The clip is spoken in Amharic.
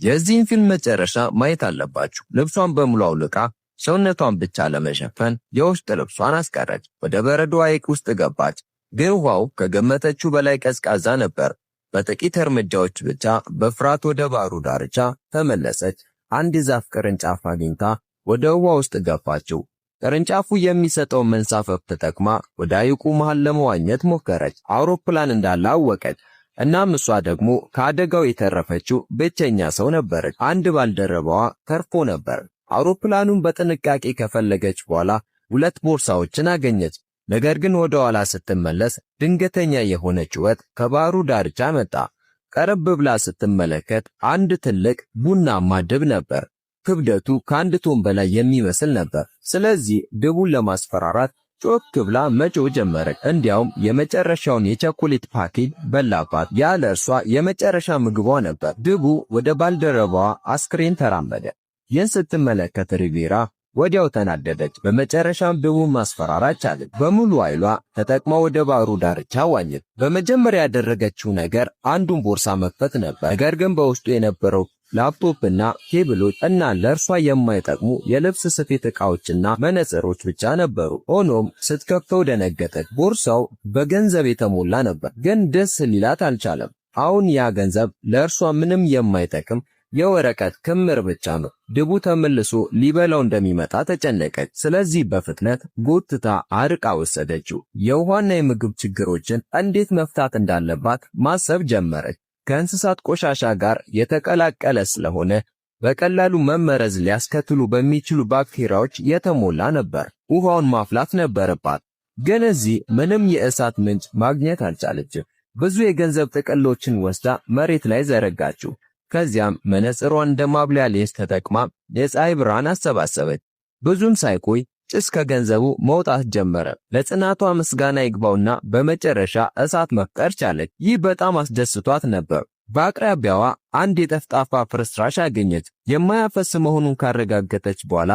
የዚህን ፊልም መጨረሻ ማየት አለባችሁ። ልብሷን በሙሉ አውልቃ ሰውነቷን ብቻ ለመሸፈን የውስጥ ልብሷን አስቀረች። ወደ በረዶ ሐይቅ ውስጥ ገባች። ግን ውሃው ከገመተችው በላይ ቀዝቃዛ ነበር። በጥቂት እርምጃዎች ብቻ በፍርሃት ወደ ባህሩ ዳርቻ ተመለሰች። አንድ የዛፍ ቅርንጫፍ አግኝታ ወደ ውሃ ውስጥ ገፋችው። ቅርንጫፉ የሚሰጠውን መንሳፈፍ ተጠቅማ ወደ ሐይቁ መሃል ለመዋኘት ሞከረች። አውሮፕላን እንዳለ አወቀች። እናም እሷ ደግሞ ከአደጋው የተረፈችው ብቸኛ ሰው ነበረች። አንድ ባልደረባዋ ተርፎ ነበር። አውሮፕላኑን በጥንቃቄ ከፈለገች በኋላ 2 ቦርሳዎችን አገኘች። ነገር ግን ወደ ኋላ ስትመለስ ድንገተኛ የሆነ ጩኸት ከባህሩ ዳርቻ መጣ። ቀረብ ብላ ስትመለከት አንድ ትልቅ ቡናማ ድብ ነበር። ክብደቱ ከ1 ቶን በላይ የሚመስል ነበር። ስለዚህ ድቡን ለማስፈራራት ጮክ ብላ መጮህ ጀመረች። እንዲያውም የመጨረሻውን የቸኮሌት ፓኬጅ በላባት። ያለ እርሷ የመጨረሻ ምግቧ ነበር። ድቡ ወደ ባልደረባዋ አስክሬን ተራመደ። ይህን ስትመለከት ሪቬራ ወዲያው ተናደደች። በመጨረሻም ድቡን ማስፈራራት ቻለች። በሙሉ ኃይሏ ተጠቅማ ወደ ባህሩ ዳርቻ ዋኘች። በመጀመሪያ ያደረገችው ነገር አንዱን ቦርሳ መክፈት ነበር። ነገር ግን በውስጡ የነበረው ላፕቶፕና ኬብሎች እና ለእርሷ የማይጠቅሙ የልብስ ስፌት ዕቃዎችና መነጽሮች ብቻ ነበሩ። ሆኖም ስትከፍተው ደነገጠች። ቦርሳው በገንዘብ የተሞላ ነበር፣ ግን ደስ ሊላት አልቻለም። አሁን ያ ገንዘብ ለእርሷ ምንም የማይጠቅም የወረቀት ክምር ብቻ ነው። ድቡ ተመልሶ ሊበላው እንደሚመጣ ተጨነቀች። ስለዚህ በፍጥነት ጎትታ አርቃ ወሰደችው። የውሃና የምግብ ችግሮችን እንዴት መፍታት እንዳለባት ማሰብ ጀመረች። ከእንስሳት ቆሻሻ ጋር የተቀላቀለ ስለሆነ በቀላሉ መመረዝ ሊያስከትሉ በሚችሉ ባክቴሪያዎች የተሞላ ነበር። ውሃውን ማፍላት ነበረባት። ግን እዚህ ምንም የእሳት ምንጭ ማግኘት አልቻለችም። ብዙ የገንዘብ ጥቅሎችን ወስዳ መሬት ላይ ዘረጋችው። ከዚያም መነጽሯን እንደ ማብለያ ሌንስ ተጠቅማ የፀሐይ ብርሃን አሰባሰበች። ብዙም ሳይቆይ ጭስ ከገንዘቡ መውጣት ጀመረ። ለጽናቷ ምስጋና ይግባውና በመጨረሻ እሳት መፍጠር ቻለች። ይህ በጣም አስደስቷት ነበር። በአቅራቢያዋ አንድ የጠፍጣፋ ፍርስራሽ አገኘች። የማያፈስ መሆኑን ካረጋገጠች በኋላ